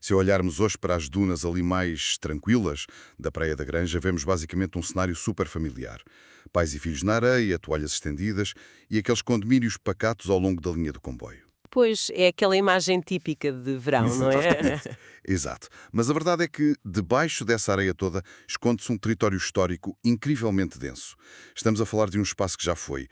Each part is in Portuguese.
Se olharmos hoje para as dunas ali mais tranquilas da Praia da Granja, vemos basicamente um cenário super familiar. Pais e filhos na areia, toalhas estendidas e aqueles condomínios pacatos ao longo da linha do comboio. Pois, é aquela imagem típica de verão, não é? Exatamente. Exato. Mas a verdade é que, debaixo dessa areia toda, esconde-se um território histórico incrivelmente denso. Estamos a falar de um espaço que já foi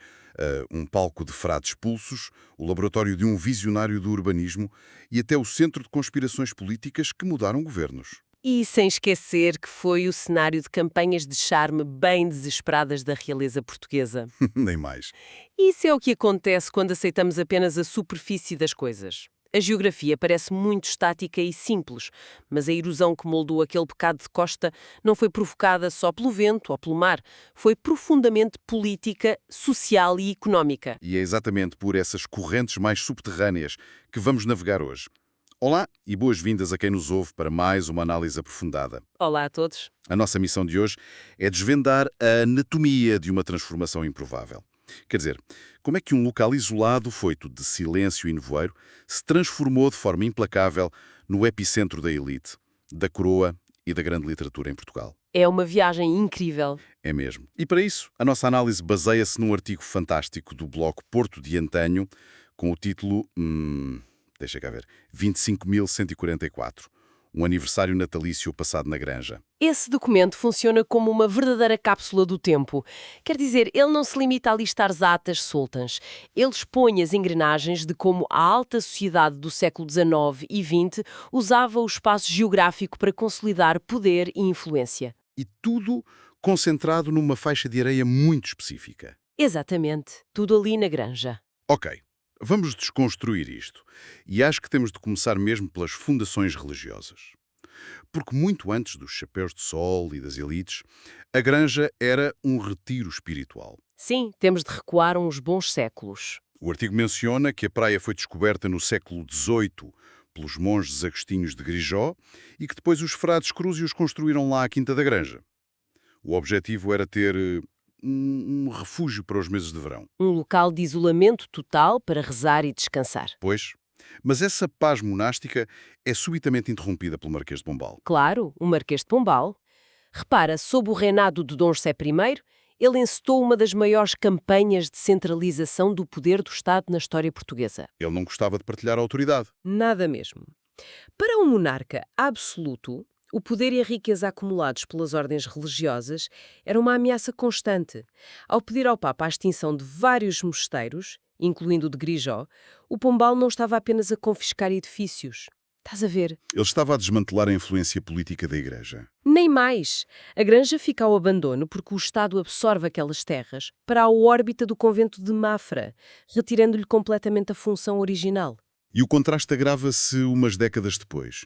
um palco de frades expulsos, o laboratório de um visionário do urbanismo e até o centro de conspirações políticas que mudaram governos. E sem esquecer que foi o cenário de campanhas de charme bem desesperadas da realeza portuguesa. Nem mais. Isso é o que acontece quando aceitamos apenas a superfície das coisas. A geografia parece muito estática e simples, mas a erosão que moldou aquele bocado de costa não foi provocada só pelo vento ou pelo mar, foi profundamente política, social e económica. E é exatamente por essas correntes mais subterrâneas que vamos navegar hoje. Olá e boas-vindas a quem nos ouve para mais uma análise aprofundada. Olá a todos. A nossa missão de hoje é desvendar a anatomia de uma transformação improvável. Quer dizer, como é que um local isolado, feito de silêncio e nevoeiro, se transformou de forma implacável no epicentro da elite, da coroa e da grande literatura em Portugal? É uma viagem incrível. É mesmo. E para isso, a nossa análise baseia-se num artigo fantástico do blog Porto de Antanho, com o título, deixa cá ver, 25.144, um aniversário natalício passado na Granja. Esse documento funciona como uma verdadeira cápsula do tempo. Quer dizer, ele não se limita a listar atas soltas. Ele expõe as engrenagens de como a alta sociedade do século XIX e XX usava o espaço geográfico para consolidar poder e influência. E tudo concentrado numa faixa de areia muito específica. Exatamente. Tudo ali na Granja. Ok, vamos desconstruir isto. E acho que temos de começar mesmo pelas fundações religiosas. Porque muito antes dos chapéus de sol e das elites, a Granja era um retiro espiritual. Sim, temos de recuar uns bons séculos. O artigo menciona que a praia foi descoberta no século XVIII pelos monges agostinhos de Grijó e que depois os frades crúsios construíram lá a Quinta da Granja. O objetivo era ter um refúgio para os meses de verão. Um local de isolamento total para rezar e descansar. Pois, mas essa paz monástica é subitamente interrompida pelo Marquês de Pombal. Claro, o Marquês de Pombal. Repara, sob o reinado de Dom José I, ele encetou uma das maiores campanhas de centralização do poder do Estado na história portuguesa. Ele não gostava de partilhar a autoridade. Nada mesmo. Para um monarca absoluto, o poder e a riqueza acumulados pelas ordens religiosas era uma ameaça constante. Ao pedir ao Papa a extinção de vários mosteiros, incluindo o de Grijó, o Pombal não estava apenas a confiscar edifícios. Estás a ver? Ele estava a desmantelar a influência política da Igreja. Nem mais. A Granja fica ao abandono porque o Estado absorve aquelas terras para a órbita do convento de Mafra, retirando-lhe completamente a função original. E o contraste agrava-se umas décadas depois,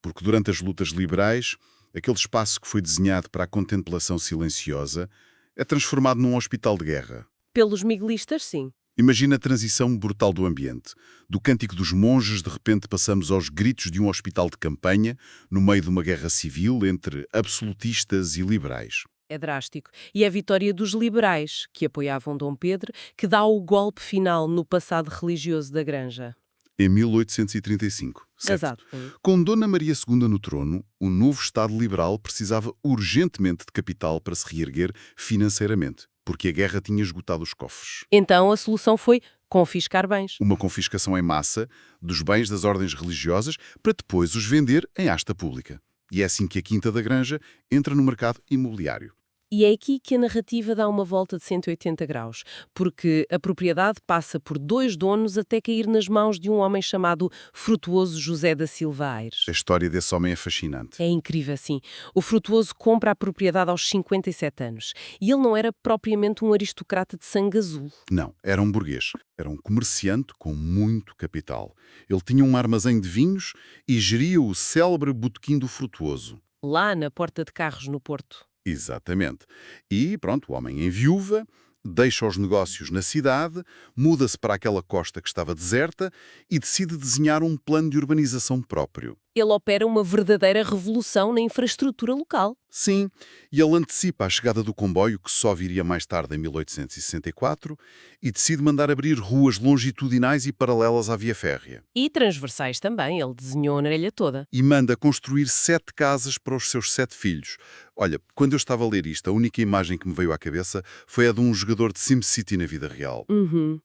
porque durante as lutas liberais, aquele espaço que foi desenhado para a contemplação silenciosa é transformado num hospital de guerra. Pelos miguelistas, sim. Imagina a transição brutal do ambiente. Do cântico dos monges, de repente passamos aos gritos de um hospital de campanha, no meio de uma guerra civil entre absolutistas e liberais. É drástico. E é a vitória dos liberais, que apoiavam Dom Pedro, que dá o golpe final no passado religioso da Granja. Em 1835, certo? Exato. Com Dona Maria II no trono, o novo Estado liberal precisava urgentemente de capital para se reerguer financeiramente, porque a guerra tinha esgotado os cofres. Então a solução foi confiscar bens. Uma confiscação em massa dos bens das ordens religiosas para depois os vender em asta pública. E é assim que a Quinta da Granja entra no mercado imobiliário. E é aqui que a narrativa dá uma volta de 180 graus, porque a propriedade passa por dois donos até cair nas mãos de um homem chamado Frutuoso José da Silva Aires. A história desse homem é fascinante. É incrível, sim. O Frutuoso compra a propriedade aos 57 anos. E ele não era propriamente um aristocrata de sangue azul. Não, era um burguês. Era um comerciante com muito capital. Ele tinha um armazém de vinhos e geria o célebre Botequim do Frutuoso. Lá na Porta de Carros, no Porto. Exatamente. E pronto, o homem enviúva, deixa os negócios na cidade, muda-se para aquela costa que estava deserta e decide desenhar um plano de urbanização próprio. Ele opera uma verdadeira revolução na infraestrutura local. Sim, e ele antecipa a chegada do comboio, que só viria mais tarde, em 1864, e decide mandar abrir ruas longitudinais e paralelas à via férrea. E transversais também, ele desenhou na ilha toda. E manda construir 7 casas para os seus 7 filhos. Olha, quando eu estava a ler isto, a única imagem que me veio à cabeça foi a de um jogador de SimCity na vida real. Uhum,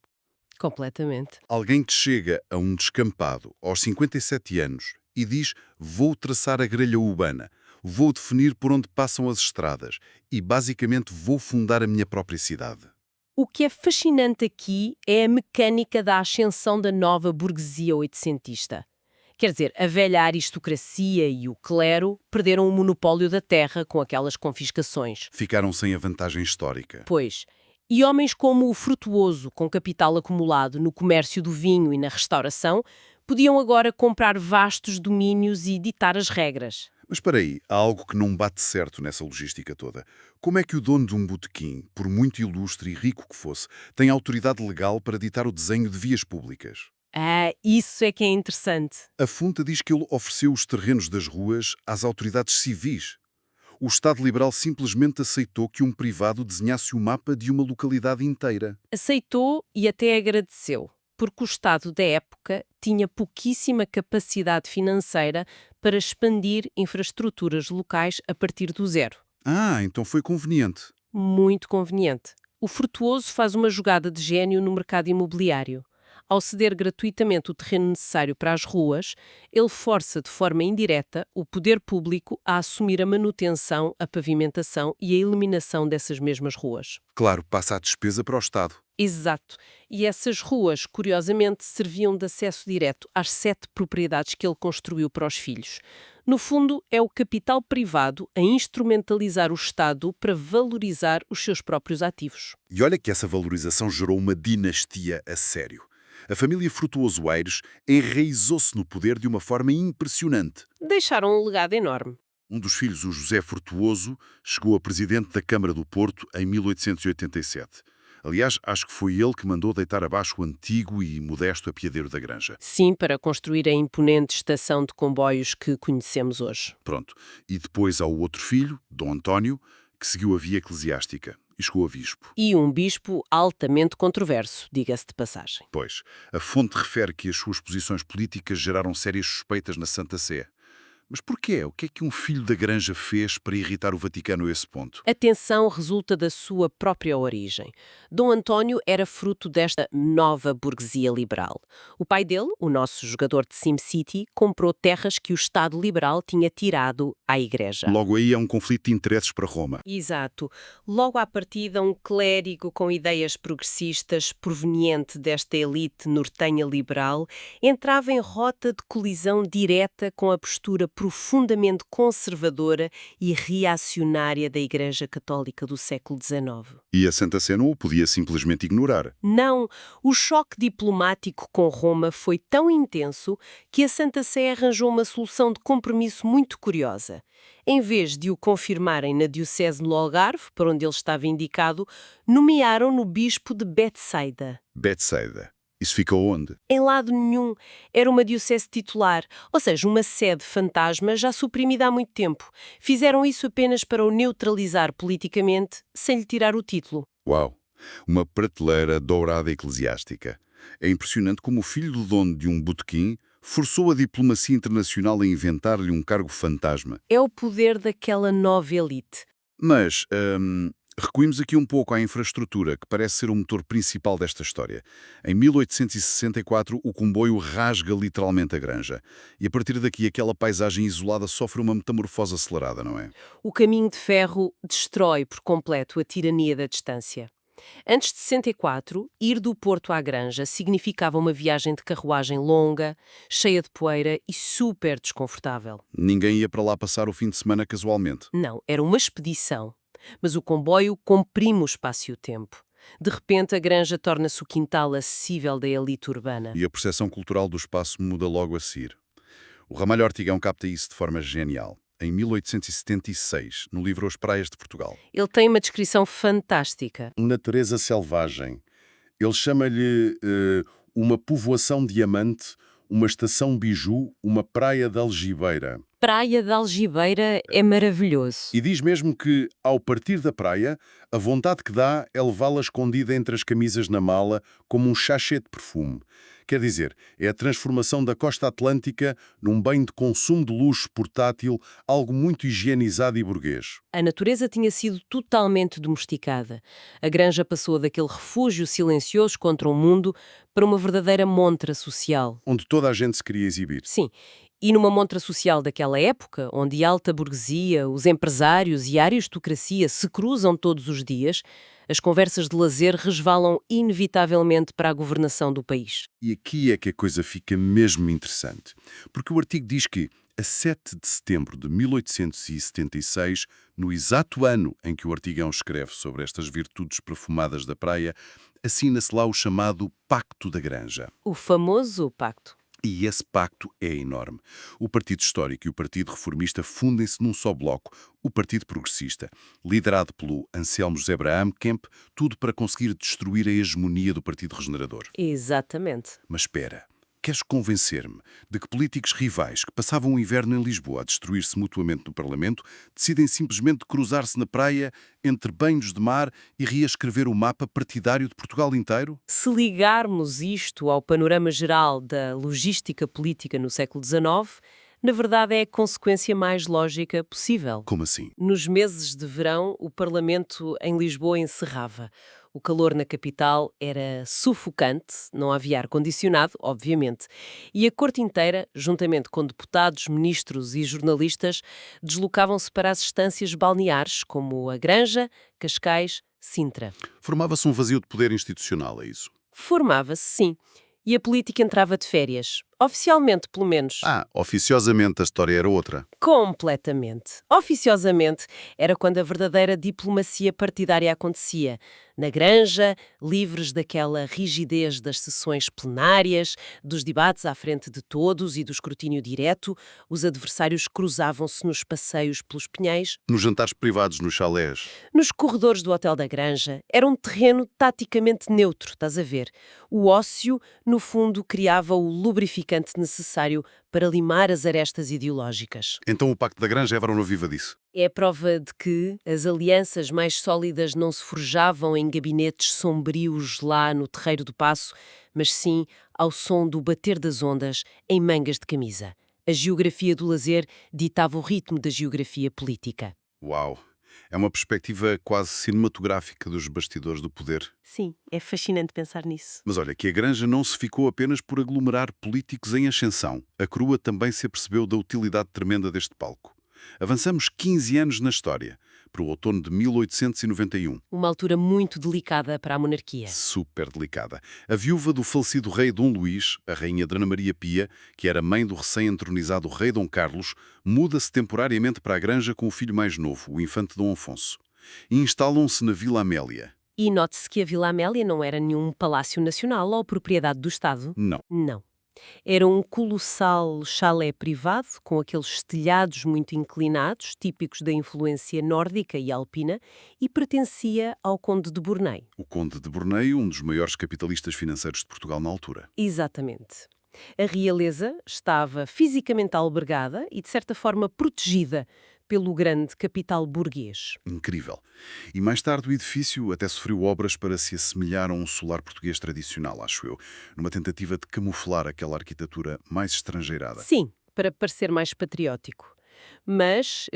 completamente. Alguém que chega a um descampado aos 57 anos e diz: vou traçar a grelha urbana, vou definir por onde passam as estradas e basicamente vou fundar a minha própria cidade. O que é fascinante aqui é a mecânica da ascensão da nova burguesia oitocentista. Quer dizer, a velha aristocracia e o clero perderam o monopólio da terra com aquelas confiscações. Ficaram sem a vantagem histórica. Pois, e homens como o Frutuoso, com capital acumulado no comércio do vinho e na restauração, podiam agora comprar vastos domínios e ditar as regras. Mas espera aí, há algo que não bate certo nessa logística toda. Como é que o dono de um botequim, por muito ilustre e rico que fosse, tem autoridade legal para ditar o desenho de vias públicas? Ah, isso é que é interessante. A Funta diz que ele ofereceu os terrenos das ruas às autoridades civis. O Estado Liberal simplesmente aceitou que um privado desenhasse o mapa de uma localidade inteira. Aceitou e até agradeceu, porque o Estado da época tinha pouquíssima capacidade financeira para expandir infraestruturas locais a partir do zero. Ah, então foi conveniente. Muito conveniente. O Frutuoso faz uma jogada de gênio no mercado imobiliário. Ao ceder gratuitamente o terreno necessário para as ruas, ele força de forma indireta o poder público a assumir a manutenção, a pavimentação e a eliminação dessas mesmas ruas. Claro, passa a despesa para o Estado. Exato. E essas ruas, curiosamente, serviam de acesso direto às 7 propriedades que ele construiu para os filhos. No fundo, é o capital privado a instrumentalizar o Estado para valorizar os seus próprios ativos. E olha que essa valorização gerou uma dinastia a sério. A família Frutuoso Aires enraizou-se no poder de uma forma impressionante. Deixaram um legado enorme. Um dos filhos, o José Frutuoso, chegou a presidente da Câmara do Porto em 1887. Aliás, acho que foi ele que mandou deitar abaixo o antigo e modesto apiadeiro da Granja. Sim, para construir a imponente estação de comboios que conhecemos hoje. Pronto. E depois há o outro filho, Dom António, que seguiu a via eclesiástica e chegou a bispo. E um bispo altamente controverso, diga-se de passagem. Pois, a fonte refere que as suas posições políticas geraram sérias suspeitas na Santa Sé. Mas porquê? O que é que um filho da Granja fez para irritar o Vaticano a esse ponto? A tensão resulta da sua própria origem. Dom António era fruto desta nova burguesia liberal. O pai dele, o nosso jogador de SimCity, comprou terras que o Estado liberal tinha tirado à Igreja. Logo aí há um conflito de interesses para Roma. Exato. Logo à partida, um clérigo com ideias progressistas, proveniente desta elite nortenha liberal, entrava em rota de colisão direta com a postura profundamente conservadora e reacionária da Igreja Católica do século XIX. E a Santa Sé não o podia simplesmente ignorar. Não, o choque diplomático com Roma foi tão intenso que a Santa Sé arranjou uma solução de compromisso muito curiosa. Em vez de o confirmarem na Diocese no Algarve, para onde ele estava indicado, nomearam-no bispo de Betsaida. Betsaida. Isso fica onde? Em lado nenhum. Era uma diocese titular, ou seja, uma sede fantasma já suprimida há muito tempo. Fizeram isso apenas para o neutralizar politicamente, sem lhe tirar o título. Uau! Uma prateleira dourada eclesiástica. É impressionante como o filho do dono de um botequim forçou a diplomacia internacional a inventar-lhe um cargo fantasma. É o poder daquela nova elite. Mas, recuímos aqui um pouco à infraestrutura, que parece ser o motor principal desta história. Em 1864, o comboio rasga literalmente a Granja. E a partir daqui, aquela paisagem isolada sofre uma metamorfose acelerada, não é? O caminho de ferro destrói por completo a tirania da distância. Antes de 64, ir do Porto à Granja significava uma viagem de carruagem longa, cheia de poeira e super desconfortável. Ninguém ia para lá passar o fim de semana casualmente. Não, era uma expedição. Mas o comboio comprime o espaço e o tempo. De repente, a Granja torna-se o quintal acessível da elite urbana. E a percepção cultural do espaço muda logo a seguir. O Ramalho Ortigão capta isso de forma genial. Em 1876, no livro As Praias de Portugal. Ele tem uma descrição fantástica. Natureza selvagem. Ele chama-lhe uma povoação diamante, uma estação biju, uma praia de algibeira. praia de Algibeira é maravilhoso. E diz mesmo que, ao partir da praia, a vontade que dá é levá-la escondida entre as camisas na mala como um sachê de perfume. Quer dizer, é a transformação da costa atlântica num bem de consumo de luxo portátil, algo muito higienizado e burguês. A natureza tinha sido totalmente domesticada. A granja passou daquele refúgio silencioso contra o mundo para uma verdadeira montra social. Onde toda a gente se queria exibir. Sim, e numa montra social daquela época, onde a alta burguesia, os empresários e a aristocracia se cruzam todos os dias, as conversas de lazer resvalam inevitavelmente para a governação do país. E aqui é que a coisa fica mesmo interessante. Porque o artigo diz que, a 7 de setembro de 1876, no exato ano em que o Artigão escreve sobre estas virtudes perfumadas da praia, assina-se lá o chamado Pacto da Granja. O famoso pacto. E esse pacto é enorme. O Partido Histórico e o Partido Reformista fundem-se num só bloco, o Partido Progressista, liderado pelo Anselmo José Braham Kemp, tudo para conseguir destruir a hegemonia do Partido Regenerador. Exatamente. Mas espera, queres convencer-me de que políticos rivais que passavam o inverno em Lisboa a destruir-se mutuamente no Parlamento decidem simplesmente cruzar-se na praia entre banhos de mar e reescrever o mapa partidário de Portugal inteiro? Se ligarmos isto ao panorama geral da logística política no século XIX, na verdade é a consequência mais lógica possível. Como assim? Nos meses de verão, o Parlamento em Lisboa encerrava. O calor na capital era sufocante, não havia ar-condicionado, obviamente, e a corte inteira, juntamente com deputados, ministros e jornalistas, deslocavam-se para as estâncias balneares, como a Granja, Cascais, Sintra. Formava-se um vazio de poder institucional, é isso? Formava-se, sim, e a política entrava de férias. Oficialmente, pelo menos. Oficiosamente a história era outra. Completamente. Oficiosamente, era quando a verdadeira diplomacia partidária acontecia. Na Granja, livres daquela rigidez das sessões plenárias, dos debates à frente de todos e do escrutínio direto, os adversários cruzavam-se nos passeios pelos pinheiros, Nos jantares privados nos chalés. nos corredores do Hotel da Granja. Era um terreno taticamente neutro, estás a ver? O ócio, no fundo, criava o lubrificante necessário para limar as arestas ideológicas. Então o Pacto da Granja era uma viva disso. É a prova de que as alianças mais sólidas não se forjavam em gabinetes sombrios lá no Terreiro do Paço, mas sim ao som do bater das ondas em mangas de camisa. A geografia do lazer ditava o ritmo da geografia política. Uau! É uma perspectiva quase cinematográfica dos bastidores do poder. Sim, é fascinante pensar nisso. Mas olha, que a Granja não se ficou apenas por aglomerar políticos em ascensão. A Crua também se apercebeu da utilidade tremenda deste palco. Avançamos 15 anos na história, para o outono de 1891. Uma altura muito delicada para a monarquia. Super delicada. A viúva do falecido rei Dom Luís, a rainha Dona Maria Pia, que era mãe do recém-entronizado rei Dom Carlos, muda-se temporariamente para a Granja com o filho mais novo, o infante Dom Afonso. E instalam-se na Vila Amélia. E note-se que a Vila Amélia não era nenhum palácio nacional ou propriedade do Estado. Não. Não. Era um colossal chalé privado, com aqueles telhados muito inclinados, típicos da influência nórdica e alpina, e pertencia ao Conde de Bornei. O Conde de Bornei, um dos maiores capitalistas financeiros de Portugal na altura. Exatamente. A realeza estava fisicamente albergada e, de certa forma, protegida pelo grande capital burguês. Incrível. E mais tarde o edifício até sofreu obras para se assemelhar a um solar português tradicional, acho eu, numa tentativa de camuflar aquela arquitetura mais estrangeirada. Sim, para parecer mais patriótico. Mas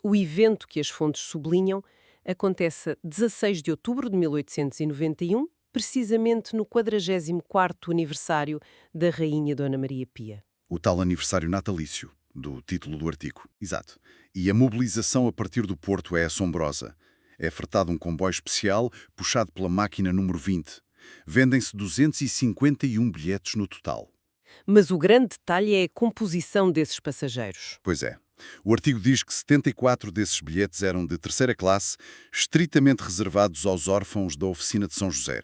o evento que as fontes sublinham acontece a 16 de outubro de 1891, precisamente no 44º aniversário da Rainha Dona Maria Pia. O tal aniversário natalício do título do artigo. Exato. E a mobilização a partir do Porto é assombrosa. É fretado um comboio especial puxado pela máquina número 20. Vendem-se 251 bilhetes no total. Mas o grande detalhe é a composição desses passageiros. Pois é. O artigo diz que 74 desses bilhetes eram de terceira classe, estritamente reservados aos órfãos da oficina de São José.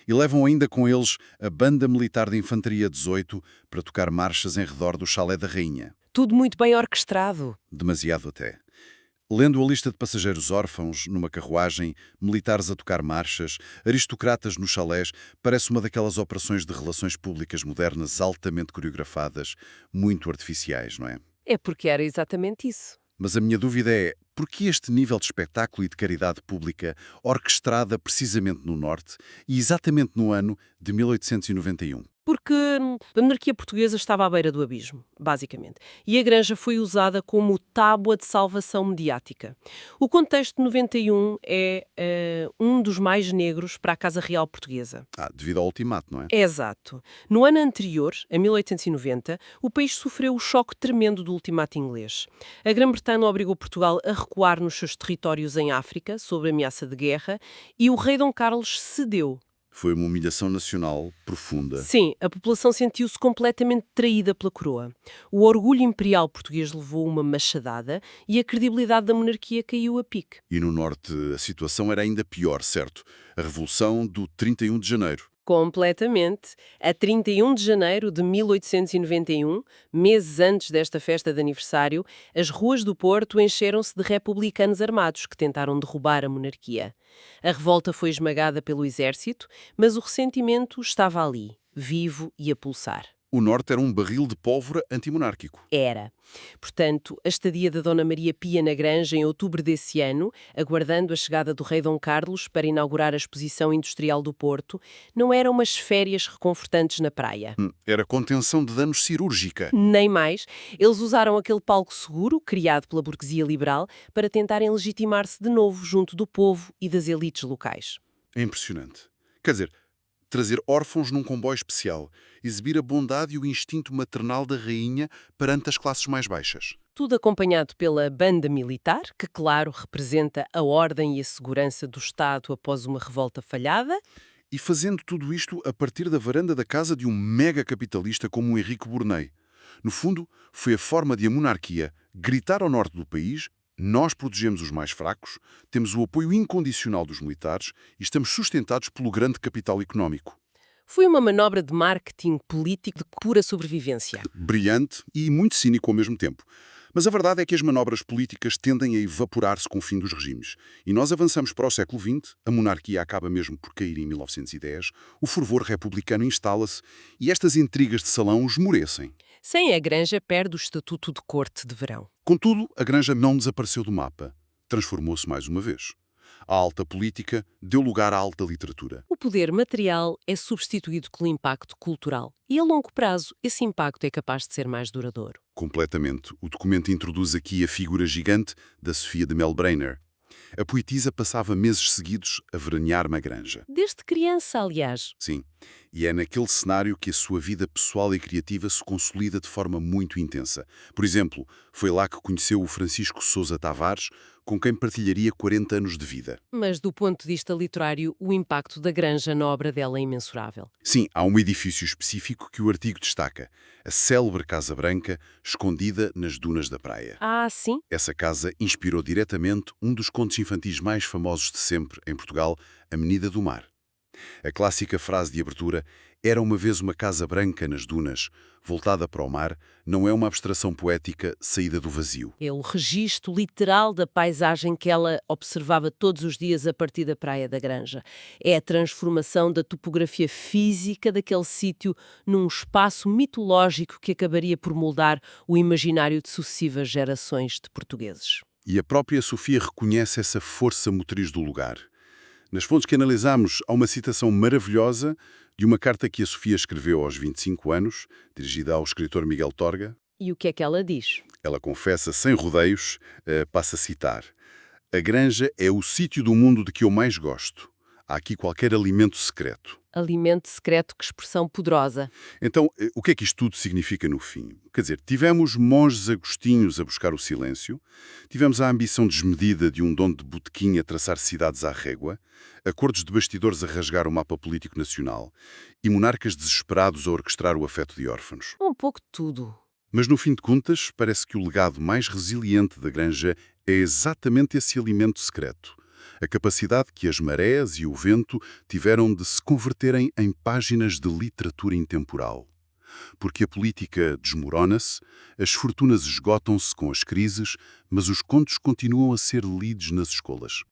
E levam ainda com eles a Banda Militar de Infantaria 18 para tocar marchas em redor do chalé da Rainha. Tudo muito bem orquestrado. Demasiado até. Lendo a lista de passageiros órfãos numa carruagem, militares a tocar marchas, aristocratas nos chalés, parece uma daquelas operações de relações públicas modernas altamente coreografadas, muito artificiais, não é? É porque era exatamente isso. Mas a minha dúvida é, por que este nível de espetáculo e de caridade pública orquestrada precisamente no Norte e exatamente no ano de 1891? Porque a monarquia portuguesa estava à beira do abismo, basicamente. E a Granja foi usada como tábua de salvação mediática. O contexto de 91 é um dos mais negros para a Casa Real Portuguesa. Devido ao ultimato, não é? Exato. No ano anterior, em 1890, o país sofreu o choque tremendo do ultimato inglês. A Grã-Bretanha obrigou Portugal a recuar nos seus territórios em África, sob ameaça de guerra, e o rei Dom Carlos cedeu. Foi uma humilhação nacional profunda. Sim, a população sentiu-se completamente traída pela coroa. O orgulho imperial português levou uma machadada e a credibilidade da monarquia caiu a pique. E no Norte a situação era ainda pior, certo? A Revolução do 31 de Janeiro. Completamente. A 31 de janeiro de 1891, meses antes desta festa de aniversário, as ruas do Porto encheram-se de republicanos armados que tentaram derrubar a monarquia. A revolta foi esmagada pelo exército, mas o ressentimento estava ali, vivo e a pulsar. O Norte era um barril de pólvora antimonárquico. Era. Portanto, a estadia da Dona Maria Pia na Granja em outubro desse ano, aguardando a chegada do rei Dom Carlos para inaugurar a Exposição Industrial do Porto, não eram umas férias reconfortantes na praia. Era contenção de danos cirúrgica. Nem mais. Eles usaram aquele palco seguro, criado pela burguesia liberal, para tentarem legitimar-se de novo junto do povo e das elites locais. É impressionante. Quer dizer, trazer órfãos num comboio especial, exibir a bondade e o instinto maternal da rainha perante as classes mais baixas. Tudo acompanhado pela banda militar, que, claro, representa a ordem e a segurança do Estado após uma revolta falhada. E fazendo tudo isto a partir da varanda da casa de um mega capitalista como o Henrique Bournay. No fundo, foi a forma de a monarquia gritar ao norte do país: nós protegemos os mais fracos, temos o apoio incondicional dos militares e estamos sustentados pelo grande capital económico. Foi uma manobra de marketing político de pura sobrevivência. Brilhante e muito cínico ao mesmo tempo. Mas a verdade é que as manobras políticas tendem a evaporar-se com o fim dos regimes. E nós avançamos para o século XX, a monarquia acaba mesmo por cair em 1910, o fervor republicano instala-se e estas intrigas de salão esmorecem. Sem a Granja perde o estatuto de corte de verão. Contudo, a Granja não desapareceu do mapa. Transformou-se mais uma vez. A alta política deu lugar à alta literatura. O poder material é substituído pelo impacto cultural. E a longo prazo, esse impacto é capaz de ser mais duradouro. Completamente. O documento introduz aqui a figura gigante da Sofia de Melbrenner. A poetisa passava meses seguidos a veranear uma granja. Desde criança, aliás. Sim, e é naquele cenário que a sua vida pessoal e criativa se consolida de forma muito intensa. Por exemplo, foi lá que conheceu o Francisco Sousa Tavares, com quem partilharia 40 anos de vida. Mas, do ponto de vista literário, o impacto da Granja na obra dela é imensurável. Sim, há um edifício específico que o artigo destaca. A célebre Casa Branca, escondida nas dunas da praia. Ah, sim? Essa casa inspirou diretamente um dos contos infantis mais famosos de sempre em Portugal, A Menina do Mar. A clássica frase de abertura, era uma vez uma casa branca nas dunas, voltada para o mar, não é uma abstração poética saída do vazio. É o registro literal da paisagem que ela observava todos os dias a partir da praia da Granja. É a transformação da topografia física daquele sítio num espaço mitológico que acabaria por moldar o imaginário de sucessivas gerações de portugueses. E a própria Sofia reconhece essa força motriz do lugar. Nas fontes que analisamos, há uma citação maravilhosa de uma carta que a Sofia escreveu aos 25 anos, dirigida ao escritor Miguel Torga. E o que é que ela diz? Ela confessa, sem rodeios, passa a citar: a Granja é o sítio do mundo de que eu mais gosto. Há aqui qualquer alimento secreto. Alimento secreto, que expressão poderosa. Então, o que é que isto tudo significa no fim? Quer dizer, tivemos monges agostinhos a buscar o silêncio, tivemos a ambição desmedida de um dono de botequim a traçar cidades à régua, acordos de bastidores a rasgar o mapa político nacional e monarcas desesperados a orquestrar o afeto de órfãos. Um pouco de tudo. Mas no fim de contas, parece que o legado mais resiliente da Granja é exatamente esse alimento secreto. A capacidade que as marés e o vento tiveram de se converterem em páginas de literatura intemporal. Porque a política desmorona-se, as fortunas esgotam-se com as crises, mas os contos continuam a ser lidos nas escolas.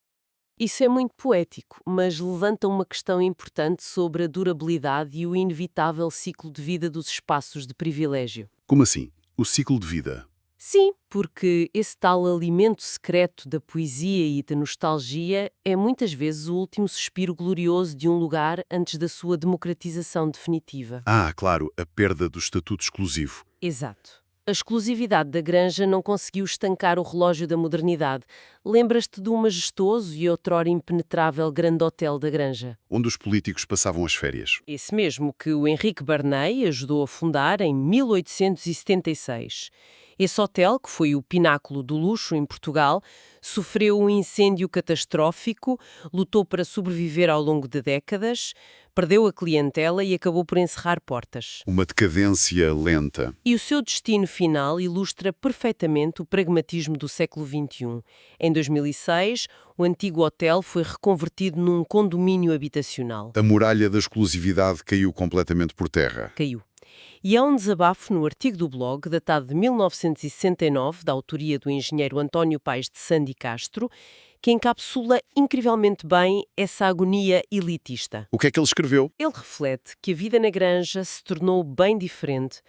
Isso é muito poético, mas levanta uma questão importante sobre a durabilidade e o inevitável ciclo de vida dos espaços de privilégio. Como assim? O ciclo de vida? Sim, porque esse tal alimento secreto da poesia e da nostalgia é muitas vezes o último suspiro glorioso de um lugar antes da sua democratização definitiva. Ah, claro, a perda do estatuto exclusivo. Exato. A exclusividade da Granja não conseguiu estancar o relógio da modernidade. Lembras-te do majestoso e outrora impenetrável Grande Hotel da Granja? Onde os políticos passavam as férias. Esse mesmo que o Henrique Barney ajudou a fundar em 1876. Esse hotel, que foi o pináculo do luxo em Portugal, sofreu um incêndio catastrófico, lutou para sobreviver ao longo de décadas, perdeu a clientela e acabou por encerrar portas. Uma decadência lenta. E o seu destino final ilustra perfeitamente o pragmatismo do século XXI. Em 2006, o antigo hotel foi reconvertido num condomínio habitacional. A muralha da exclusividade caiu completamente por terra. Caiu. E há um desabafo no artigo do blog, datado de 1969, da autoria do engenheiro António Paes de Sandi Castro, que encapsula incrivelmente bem essa agonia elitista. O que é que ele escreveu? Ele reflete que a vida na Granja se tornou bem diferente,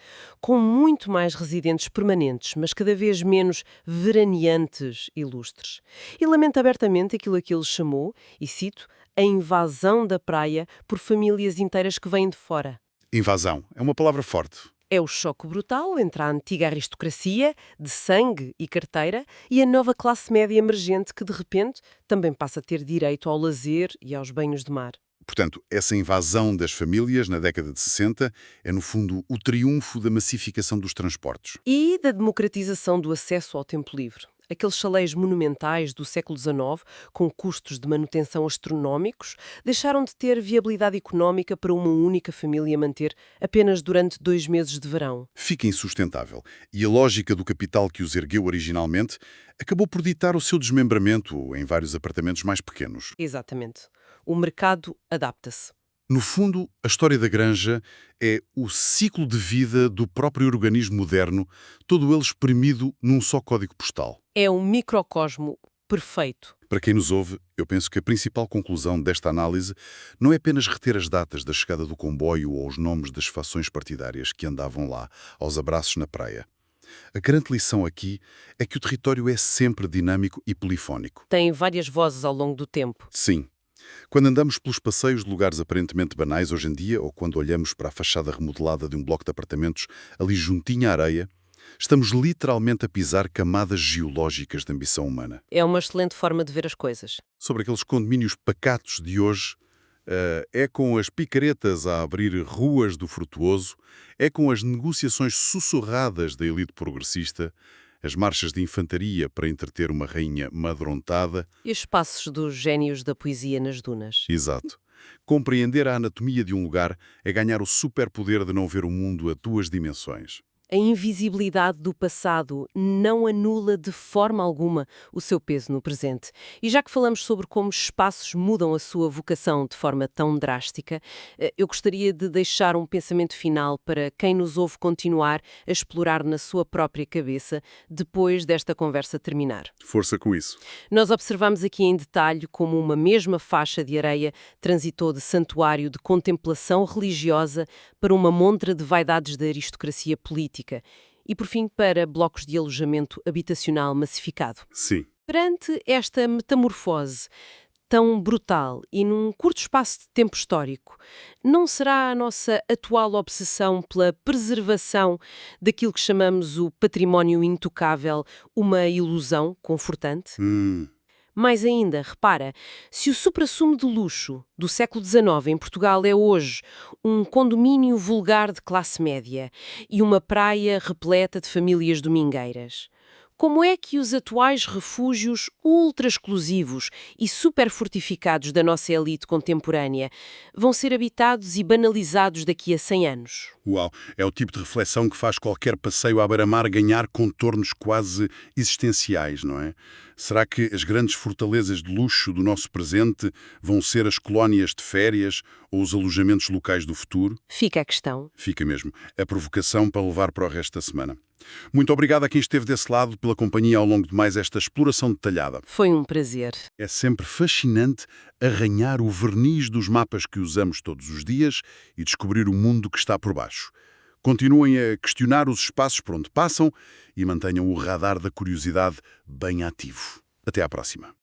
com muito mais residentes permanentes, mas cada vez menos veraneantes ilustres. E lamenta abertamente aquilo a que ele chamou, e cito, a invasão da praia por famílias inteiras que vêm de fora. Invasão. É uma palavra forte. É o choque brutal entre a antiga aristocracia, de sangue e carteira, e a nova classe média emergente que, de repente, também passa a ter direito ao lazer e aos banhos de mar. Portanto, essa invasão das famílias na década de 60 é, no fundo, o triunfo da massificação dos transportes. E da democratização do acesso ao tempo livre. Aqueles chaleiros monumentais do século XIX, com custos de manutenção astronómicos, deixaram de ter viabilidade económica para uma única família manter apenas durante 2 meses de verão. Fica insustentável. E a lógica do capital que os ergueu originalmente acabou por ditar o seu desmembramento em vários apartamentos mais pequenos. Exatamente. O mercado adapta-se. No fundo, a história da Granja é o ciclo de vida do próprio organismo moderno, todo ele espremido num só código postal. É um microcosmo perfeito. Para quem nos ouve, eu penso que a principal conclusão desta análise não é apenas reter as datas da chegada do comboio ou os nomes das fações partidárias que andavam lá, aos abraços na praia. A grande lição aqui é que o território é sempre dinâmico e polifónico. Tem várias vozes ao longo do tempo. Sim. Quando andamos pelos passeios de lugares aparentemente banais hoje em dia, ou quando olhamos para a fachada remodelada de um bloco de apartamentos ali juntinho à areia, estamos literalmente a pisar camadas geológicas de ambição humana. É uma excelente forma de ver as coisas. Sobre aqueles condomínios pacatos de hoje, é com as picaretas a abrir ruas do Frutuoso, é com as negociações sussurradas da elite progressista, as marchas de infantaria para entreter uma rainha madrontada. E os passos dos génios da poesia nas dunas. Exato. Compreender a anatomia de um lugar é ganhar o superpoder de não ver o mundo a 2 dimensões. A invisibilidade do passado não anula de forma alguma o seu peso no presente. E já que falamos sobre como espaços mudam a sua vocação de forma tão drástica, eu gostaria de deixar um pensamento final para quem nos ouve continuar a explorar na sua própria cabeça depois desta conversa terminar. Força com isso. Nós observamos aqui em detalhe como uma mesma faixa de areia transitou de santuário de contemplação religiosa para uma montra de vaidades da aristocracia política e, por fim, para blocos de alojamento habitacional massificado. Sim. Perante esta metamorfose tão brutal e num curto espaço de tempo histórico, não será a nossa atual obsessão pela preservação daquilo que chamamos o património intocável uma ilusão confortante? Mais ainda, repara, se o suprassumo de luxo do século XIX em Portugal é hoje um condomínio vulgar de classe média e uma praia repleta de famílias domingueiras, como é que os atuais refúgios ultra-exclusivos e super-fortificados da nossa elite contemporânea vão ser habitados e banalizados daqui a 100 anos? Uau, é o tipo de reflexão que faz qualquer passeio à beira-mar ganhar contornos quase existenciais, não é? Será que as grandes fortalezas de luxo do nosso presente vão ser as colónias de férias ou os alojamentos locais do futuro? Fica a questão. Fica mesmo. A provocação para levar para o resto da semana. Muito obrigado a quem esteve desse lado pela companhia ao longo de mais esta exploração detalhada. Foi um prazer. É sempre fascinante arranhar o verniz dos mapas que usamos todos os dias e descobrir o mundo que está por baixo. Continuem a questionar os espaços por onde passam e mantenham o radar da curiosidade bem ativo. Até à próxima.